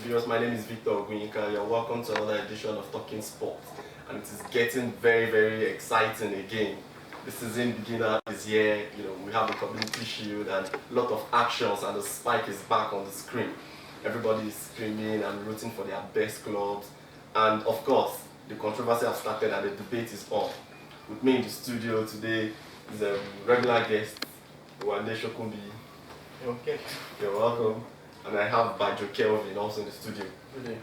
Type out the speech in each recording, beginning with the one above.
viewers, my name is Victor Ogunyinka. You're welcome to another edition of Talking Sport, and it is getting very, very exciting again. The season beginner is here. We have the Community Shield and a lot of actions, and the spike is back on the screen. Everybody is screaming and rooting for their best clubs, and of course, the controversy has started and the debate is on. With me in the studio today is a regular guest, Wande Shokumbi. Okay. You're welcome. And I have Victor Kelvin also in the studio. Good day.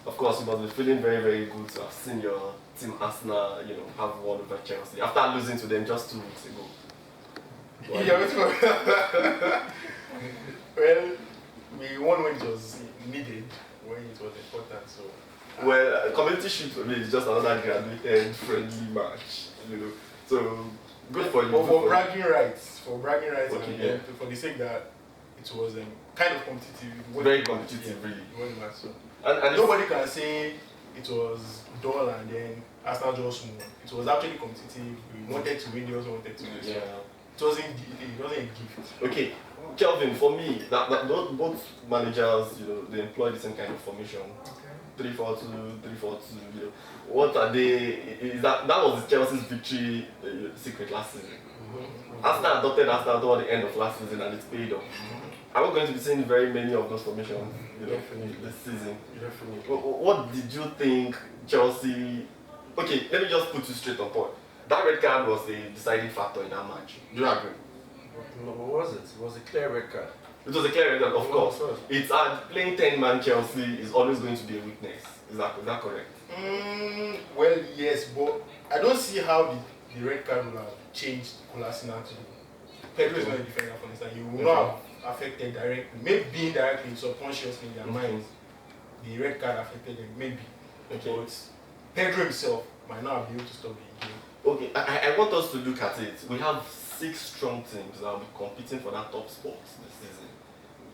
Of course, you must be feeling very, very good to have seen your team Arsenal, have won over Chelsea after losing to them just 2 weeks ago. Well, we won when it was needed, when it was important. So. Well, Community Shield for me is just another graduated friendly match, So good for you. For bragging rights, okay, and yeah. for the sake that it was kind of competitive. Very competitive, really. So. And nobody can say it was dull and then Arsenal just won. It was actually competitive. We wanted to win, they also wanted to win. Yeah. It wasn't a gift. Okay, Kelvin, for me, that both managers, they employ the same kind of formation. Okay. 3-4-2, 3-4-2. What are they? Is that was Chelsea's victory secret last season? Arsenal adopted Arsenal toward the end of last season, and it's paid off. Are we going to be seeing very many of those formations this season? Definitely. What did you think Chelsea? Okay, let me just put you straight on point. That red card was a deciding factor in that match. Do you agree? No, what was it? It was a clear red card. It was a clear red card, of course. It's playing 10-man Chelsea is always going to be a weakness. Is that correct? Well, yes, but I don't see how the red card will have changed Kolasinac actually. Pedro is not a defender, for instance. He will not have affected directly, maybe indirectly, subconsciously in their minds. The red card affected them, maybe. Okay. But Pedro himself might not be able to stop the game. Okay, I want us to look at it. We have 6 strong teams that will be competing for that top spot this season.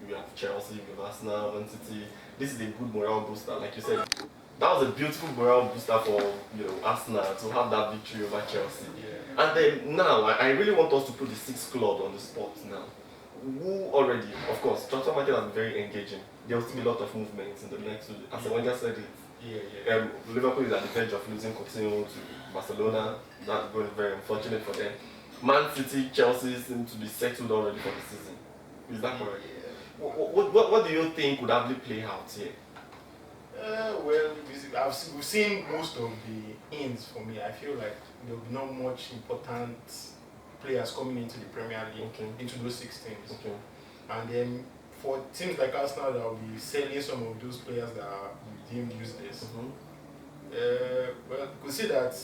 We have Chelsea, we have Arsenal, Man City. This is a good morale booster, like you said. That was a beautiful morale booster for Arsenal to have that victory over Chelsea. Yeah. And then now, I really want us to put the 6th club on the spot now. Who already, of course, transfer market has been very engaging. There will still be a lot of movements in the next 2 days. As Wenger said it. Yeah. Liverpool is at the verge of losing Coutinho to Barcelona. That's going to be very unfortunate for them. Man City, Chelsea seem to be settled already for the season. Is that correct? Yeah. What do you think would have play out here? Well, we've seen most of the ins for me. I feel like there will be not much important players coming into the Premier League, into those 6 teams. Okay. And then for teams like Arsenal that will be selling some of those players that are deemed useless. Well, you could say that,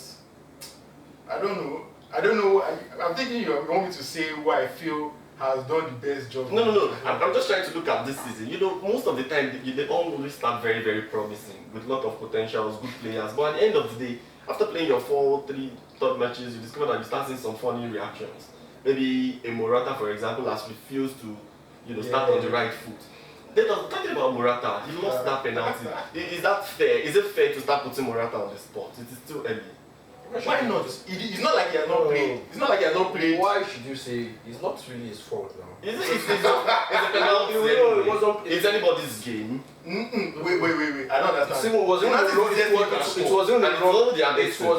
I don't know. I'm thinking you want me to say who I feel has done the best job. No. I'm just trying to look at this season. Most of the time, they always start very, very promising with a lot of potentials, good players. But at the end of the day, after playing your 3 third matches, you discover that you start seeing some funny reactions. Maybe a Morata, for example, has refused to start on the right foot. Talking about Morata, he lost that penalty. Is that fair? Is it fair to start putting Morata on the spot? It is too early. Why not? It's not like he has not played. It's not like he has not played. Why should you say it's not really his fault now? It's a penalty. It's anybody's game. Wait. I don't understand. See, it was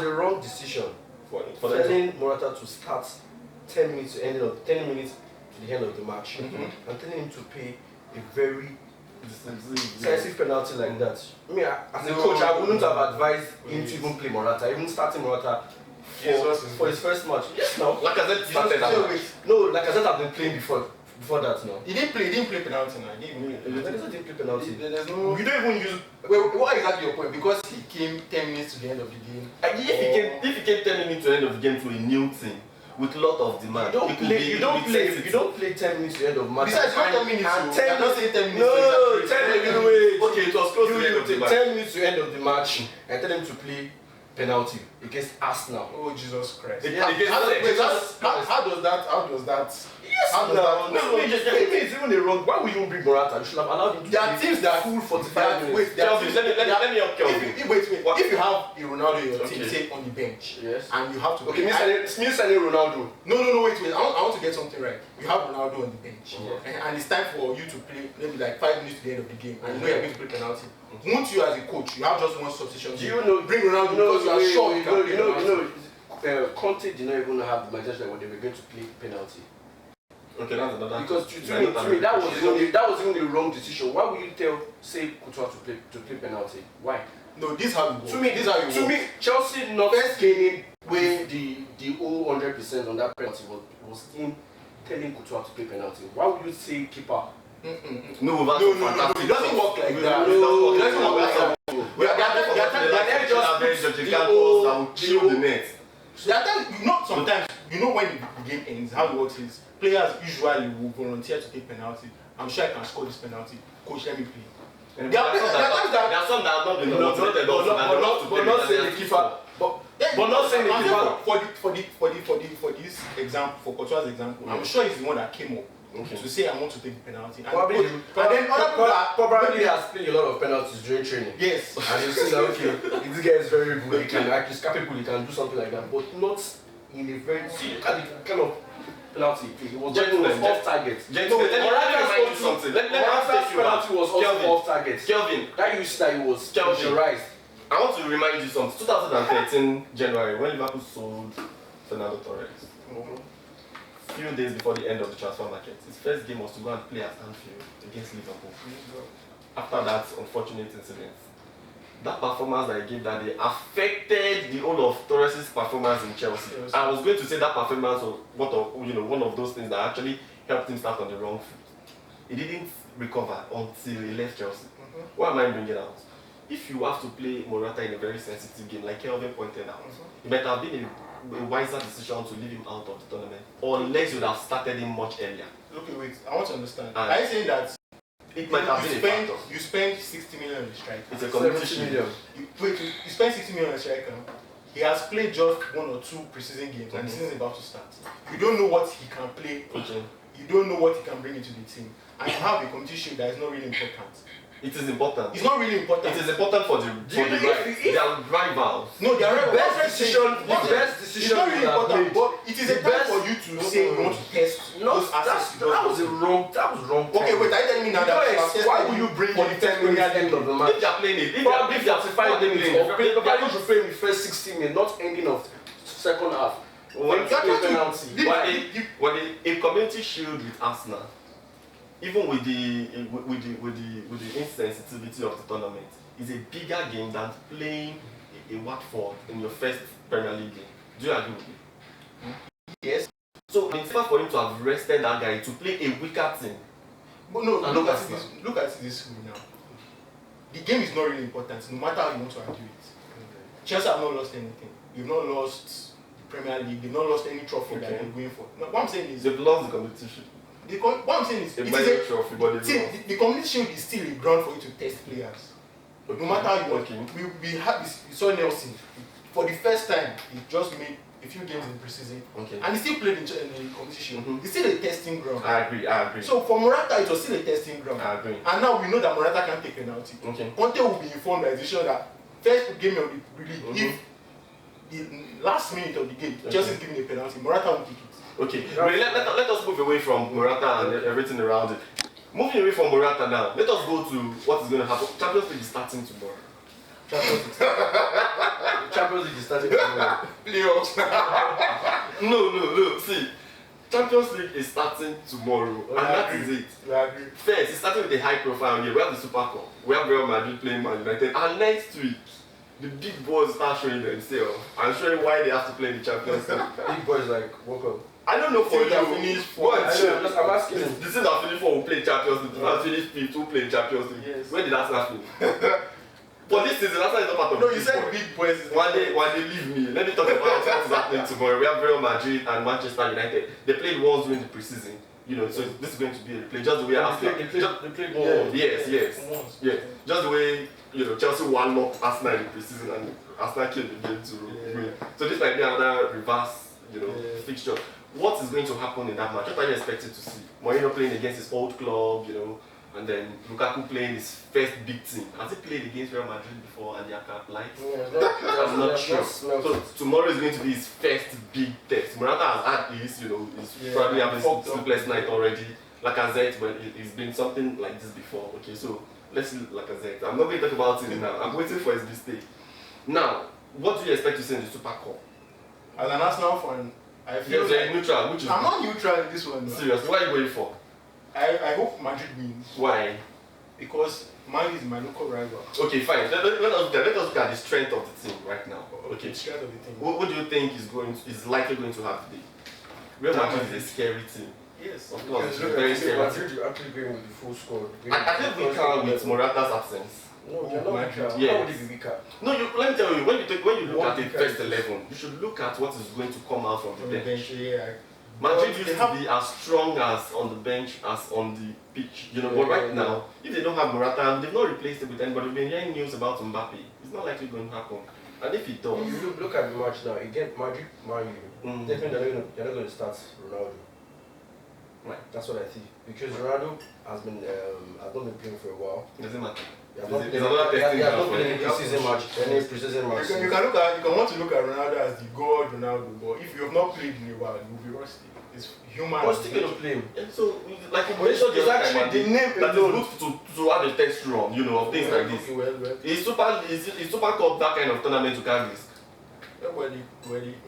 a wrong decision for telling Morata to start 10 minutes to the end of the match and telling him to pay a very decisive penalty like that. Me, as a coach, I wouldn't have advised him to even play Morata, even starting Morata for his first match. Yes, now. Like I said, started that match. No, like I said, I've been playing before that now. He didn't play penalty now. He didn't play penalty. There's no. You don't even use. Well, what exactly your point? Because he came 10 minutes to the end of the game. If he came 10 minutes to the end of the game to a new team with a lot of demand, you don't play 10 minutes to the end of match. Besides, 10 minutes. And 10 minutes. 10 minutes. No, 10 minutes. Okay, it was close to the end of the match. 10 minutes to the end of the match and tell him to play penalty. against Arsenal. Oh Jesus Christ! Against How does that? Yes, How does that? No, it's even a wrong. Why would you bring Morata? You should have allowed him to There are play teams that full 45 minutes. Wait, there are Kelvin, teams- let me help Kelvin. Wait. If you have a Ronaldo in your team, Okay. say on the bench, Yes. and you have to. Okay, me signing Ronaldo. No, wait. I want to get something right. You have Ronaldo on the bench, Mhm. and it's time for you to play maybe like 5 minutes to the end of the game, and you know you're going to play penalty. Won't you, as a coach, you have just one substitution? Do you know? Bring Ronaldo because you are sure you can play penalty. Conte did not even have the mindset when they were going to play penalty. Okay, that's another. Because to me, that was even the wrong decision. Why would you say Courtois to play penalty? Why? No, this is how it works. To me, this is how it to works. me, Chelsea not gaining when the whole 100% on that penalty was him telling Courtois to play penalty. Why would you say keeper? No, it doesn't work like that. No, It doesn't work like that. Sometimes you know when the game ends, how it works is players usually will volunteer to take penalty. I'm sure I can score this penalty. Coach, let me play. There are some that are not been motivated, but not saying the keeper. But not saying the keeper. For this example, for Courtois' example, I'm sure he's the one that came up to say I want to take the penalty. And then other people probably has played a lot of penalties during training. Yes. And you see that okay, this guy is very good. He can he's capable. He can do something like that, but not in a very kind of penalty. It was off target. Let me remind you something. Let me take you back. Penalty was also off target. Kelvin, that used that he was pressurized. I want to remind you something. 2013 January, when Liverpool sold Fernando Torres. Few days before the end of the transfer market, his first game was to go and play at Anfield against Liverpool. After that unfortunate incident, that performance that he gave that day affected the whole of Torres' performance in Chelsea. I was going to say that performance was one of those things that actually helped him start on the wrong foot. He didn't recover until he left Chelsea. What am I bringing out? If you have to play Morata in a very sensitive game, like Kelvin pointed out, it might have been a wiser decision to leave him out of the tournament, unless you would have started him much earlier. Okay, wait. I want to understand. Are you saying that it might have been a factor? You spend 60 million on the striker. It's a competition. You spend 60 million on the striker. He has played just 1 or 2 preseason games, and the season is about to start. You don't know what he can play. You don't know what he can bring into the team, and you have a competition that is not really important. It is important. It's not really important. It is important for the rivals. No, they are the best decision. It's not really important, but it is a time for you to say you want to test those assets. That was wrong. Okay, wait. Are you telling me now that why would you bring for the 10 minutes end of the match? If they are playing it, if probably they are 45 minutes, probably you should play in the first 60 minutes, not ending of second half. When a community shield with Arsenal, even with the insensitivity of the tournament, is a bigger game than playing a Watford in your first Premier League game. Do you agree with me? Yes. So it's fair for him to have rested that guy to play a weaker team. But no, look at this now. The game is not really important, no matter how you want to argue it. Chelsea have not lost anything. They've not lost the Premier League. They've not lost any trophy that they're going for. Now, what I'm saying is they've lost the competition. What I'm saying is, the community shield is still a ground for you to test players. No matter how you want. We saw Nelson for the first time. He just made a few games in preseason, and he still played in the community shield. It's still a testing ground. I agree. So for Morata, it was still a testing ground. I agree. And now we know that Morata can take penalty. Conte will be informed by the decision that first game of the league, if the last minute of the game, Chelsea is giving a penalty, Morata won't take it. Okay, let us move away from Morata and everything around it. Moving away from Morata now, let us go to what is going to happen. Champions League is starting tomorrow. Champions League is starting tomorrow. Playoffs. No. See, Champions League is starting tomorrow, and that is it. First, it's starting with a high-profile game. We have the Super Cup. We have Real Madrid playing Man United, and next week, the big boys start showing themselves and showing why they have to play in the Champions League. Big boys like welcome. I don't know for you. I'm asking. The team that finished 4th will play Champions League. The team that finished 5th will play Champions League. Yes. Where did Arsenal finish? For this season, Arsenal is not part of No, you said big boys. One day leave me. Let me talk about what is happening tomorrow. We have Real Madrid and Manchester United. They played once during the preseason. So this is going to be a replay. Just the way Arsenal. They played once. Yes. Just the way Chelsea won up Arsenal in the preseason, and Arsenal came again to win. So this might be another reverse, fixture. What is going to happen in that match? What are you expected to see? Mourinho playing against his old club, and then Lukaku playing his first big team. Has he played against Real Madrid before and they are capped lights? I'm not sure. So tomorrow is going to be his first big test. Morata has had his, he's probably having sleepless night already. Lacazette, but it's been something like this before. Okay, so let's see Lacazette. I'm not going to talk about it now. I'm waiting for his mistake. Now, what do you expect to see in the Super Cup? As an Arsenal fan, I feel like neutral, which is I'm not neutral in this one. Seriously, what are you going for? I hope Madrid wins. Why? Because Man is my local rival. Okay, fine. Let us look at the strength of the team right now. Okay. The strength of the team. What do you think is likely going to happen today? Real Madrid is a scary team. Yes. Of course, it's very scary. Madrid are actually going with the full squad. I think we can with Morata's absence. No, they're not weaker. Yes. How would they be weaker? No, let me tell you, when you look at the first 11, you should look at what is going to come out from the bench. Yeah. Madrid used to be as strong as on the bench as on the pitch, but right now, if they don't have Morata, they've not replaced it with anybody. We've been hearing news about Mbappe. It's not likely going to happen. And if it does... You look at the match now, again, Madrid, Man U, definitely they're not going to start Ronaldo. Right. That's what I think. Because Ronaldo has not been playing for a while. It doesn't matter. He has not been in a preseason match. You can want to look at Ronaldo as the god Ronaldo, but if you have not played in a while, you will be rusty. It's human. But still going to play him. So, like, it's actually the name that is good to have a test run, of things like this. It's Super Cup, that kind of tournament to carry risk.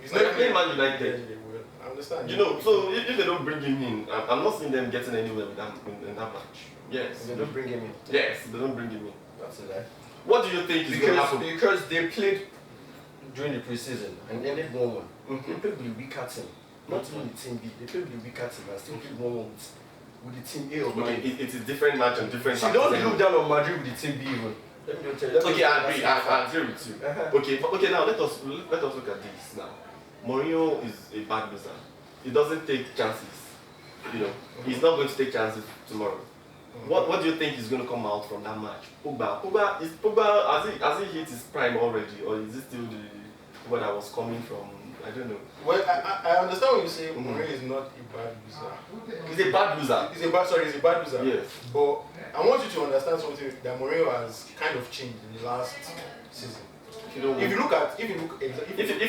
It's not playing Man United. I understand. So if they don't bring him in, I'm not seeing them getting anywhere with that in that match. Yes. They don't bring him in. Yes, they don't bring him in. That's a lie. What do you think is going to happen? Because they played during the preseason and ended 1-1. They played with the weaker team, not even the team B. They played with the weaker team and still played 1-1 with the team A of Madrid. Okay, it's a different match and different. So don't look down on Madrid with the team B even. Let me tell you. Okay, I agree. I agree with you. Okay. Now let us look at this. Now, Mourinho is a bad loser. He doesn't take chances. He's not going to take chances tomorrow. What do you think is going to come out from that match? Pogba has he hit his prime already, or is it still the Pogba that was coming from? I don't know. Well, I understand what you say. Mourinho is not a bad loser. He's a bad loser. He's a bad loser. Yes. But I want you to understand something that Mourinho has kind of changed in the last season. If you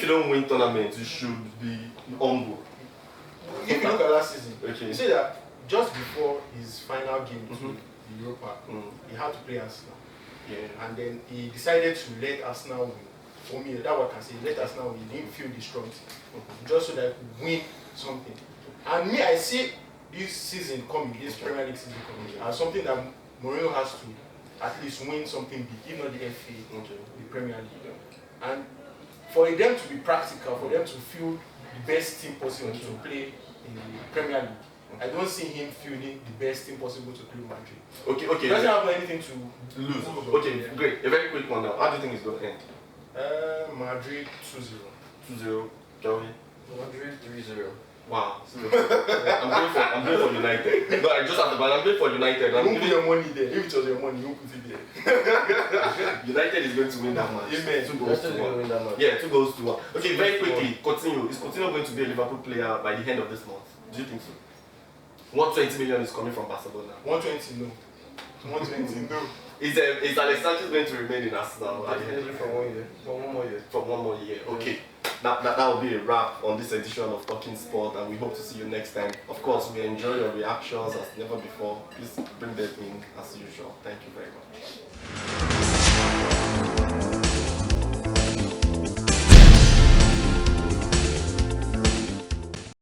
don't win tournaments, you should be humble. If you look at last season, you see that just before his final game to the Europa, he had to play Arsenal. Yeah. And then he decided to let Arsenal win. For me, that's what I can say. Let Arsenal win. He didn't feel the strong team. Just so that he could win something. And me, I see this season coming, this Premier League season coming, as something that Mourinho has to at least win something big, if not the FA, the Premier League. And for them to be practical, for them to feel the best team possible to play in the Premier League, I don't see him fielding the best team possible to play Madrid. Okay. He doesn't have anything to lose. Okay, great. A very quick one now. How do you think it's going to end? Madrid 2-0. 2-0. Joey? Madrid 3-0. Wow. I'm going for United. No, I just have to, but I'm going for United. You won't put your money there. If it was your money, you won't put it there. United is going to win that match. Amen. 2 goals to 1. Yeah, 2 goals to 1. Okay, very quickly, Coutinho. Is Coutinho going to be a Liverpool player by the end of this month? Do you think so? 120 million is coming from Barcelona. 120, no. 120, no. Is Alex Sanchez going to remain in Arsenal? For 1 year. For 1 more year. For 1 more year. Okay. That will be a wrap on this edition of Talking Sport, and we hope to see you next time. Of course, we enjoy your reactions as never before. Please bring them in as usual. Thank you very much.